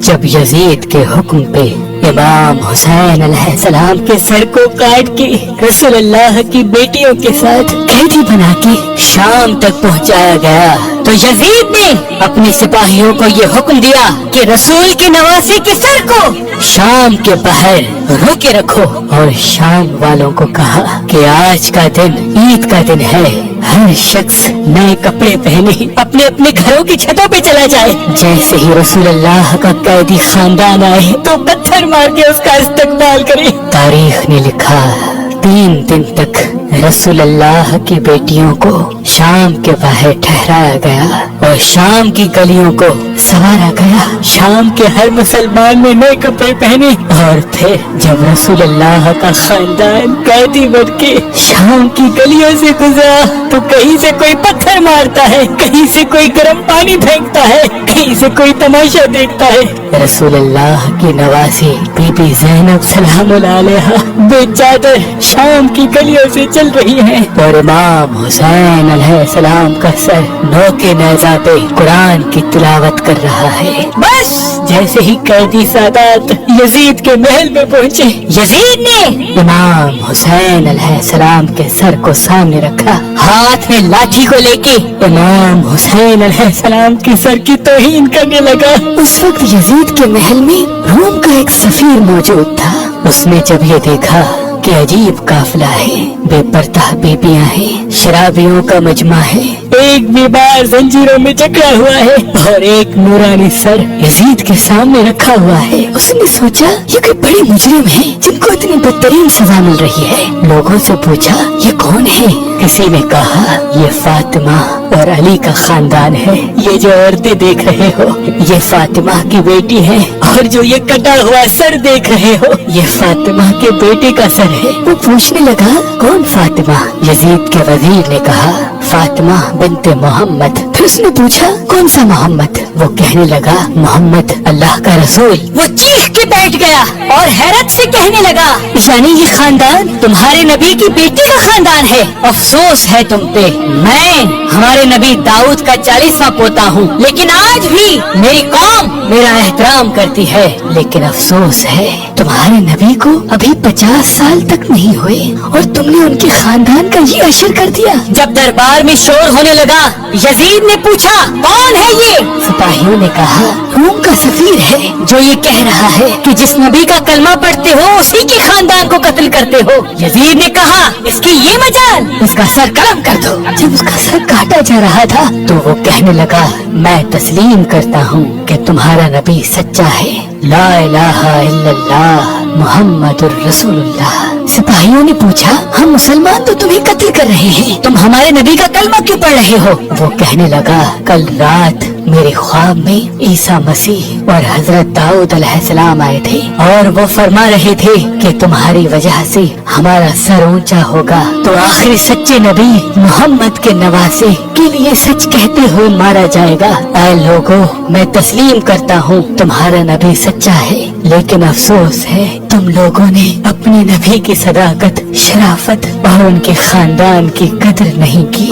جب یزید کے حکم پہ امام حسین علیہ السلام کے سر کو کاٹ کے رسول اللہ کی بیٹیوں کے ساتھ قیدی بنا کے شام تک پہنچایا گیا تو یزید نے اپنے سپاہیوں کو یہ حکم دیا کہ رسول کے نواسے کے سر کو شام کے باہر روکے رکھو، اور شام والوں کو کہا کہ آج کا دن عید کا دن ہے، ہر شخص نئے کپڑے پہنے اپنے اپنے گھروں کی چھتوں پہ چلا جائے۔ جیسے ہی رسول اللہ کا قیدی خاندان آئے تو پتھر مار کے اس کا استقبال کرے۔ تاریخ نے لکھا 3 دن تک رسول اللہ کی بیٹیوں کو شام کے باہر ٹھہرایا گیا اور شام کی گلیوں کو سنوارا گیا۔ شام کے ہر مسلمان نے نئے کپڑے پہنے، اور پھر جب رسول اللہ کا خاندان قیدی بن کے شام کی گلیوں سے گزرا تو کہیں سے کوئی پتھر مارتا ہے، کہیں سے کوئی گرم پانی پھینکتا ہے، کہیں سے کوئی تماشا دیکھتا ہے۔ رسول اللہ کی نواسی بی بی زینب سلام اللہ علیہا بے چادر شام کی گلیوں سے چل رہی ہیں، اور امام حسین علیہ السلام کا سر نوکے نیزہ پہ قرآن کی تلاوت کر رہا ہے۔ بس جیسے ہی قیدی سادات یزید کے محل میں پہنچے، یزید نے امام حسین علیہ السلام کے سر کو سامنے رکھا، ہاتھ میں لاٹھی کو لے کے امام حسین علیہ السلام کے سر کی توہین کرنے لگا۔ اس وقت یزید کے محل میں روم کا ایک سفیر موجود تھا۔ اس نے جب یہ دیکھا کہ عجیب قافلہ ہے، بے پردہ بیبیاں ہیں، شرابیوں کا مجمع ہے، ایک بیمار زنجیروں میں جکڑا ہوا ہے اور ایک نورانی سر یزید کے سامنے رکھا ہوا ہے، اس نے سوچا یہ کوئی بڑے مجرم ہیں جن کو اتنی بدترین سزا مل رہی ہے۔ لوگوں سے پوچھا یہ کون ہے؟ کسی نے کہا یہ فاطمہ اور علی کا خاندان ہے، یہ جو عورتیں دیکھ رہے ہو یہ فاطمہ کی بیٹی ہے، اور جو یہ کٹا ہوا سر دیکھ رہے ہو یہ فاطمہ کے بیٹے کا سر ہے۔ وہ پوچھنے لگا کون فاطمہ؟ یزید کے وزیر نے کہا فاطمہ بنت محمد۔ پھر اس نے پوچھا کون سا محمد؟ وہ کہنے لگا محمد اللہ کا رسول۔ وہ چیخ کے بیٹھ گیا اور حیرت سے کہنے لگا یعنی یہ خاندان تمہارے نبی کی بیٹی کا خاندان ہے؟ افسوس ہے تم پہ، میں ہمارے نبی داؤد کا 40واں پوتا ہوں، لیکن آج بھی میری قوم میرا احترام کرتی ہے، لیکن افسوس ہے تمہارے نبی کو ابھی 50 سال تک نہیں ہوئے اور تم نے ان کے خاندان کا یہ اشر کر دیا۔ جب دربار میں شور ہونے لگا یزید نے پوچھا کون ہے یہ؟ سپاہیوں نے کہا روم کا سفیر ہے جو یہ کہہ رہا ہے کہ جس نبی کا کلمہ پڑھتے ہو اسی کے خاندان کو قتل کرتے ہو۔ یزید نے کہا اس کی یہ مجال، اس کا سر قلم کر دو۔ جب اس کا سر کاٹا جا رہا تھا تو وہ کہنے لگا میں تسلیم کرتا ہوں کہ تمہارا نبی سچا ہے، لا الہ الا اللہ محمد الرسول اللہ۔ سپاہیوں نے پوچھا ہم مسلمان تو تمہیں قتل کر رہے ہیں، تم ہمارے نبی کا کلمہ کیوں پڑھ رہے ہو؟ وہ کہنے لگا کل رات میرے خواب میں عیسیٰ مسیح اور حضرت داؤد علیہ السلام آئے تھے اور وہ فرما رہے تھے کہ تمہاری وجہ سے ہمارا سر اونچا ہوگا، تو آخری سچے نبی محمد کے نواسے کے لیے سچ کہتے ہوئے مارا جائے گا۔ اے لوگوں میں تسلیم کرتا ہوں تمہارا نبی سچا ہے، لیکن افسوس ہے تم لوگوں نے اپنے نبی کی صداقت، شرافت اور ان کے خاندان کی قدر نہیں کی۔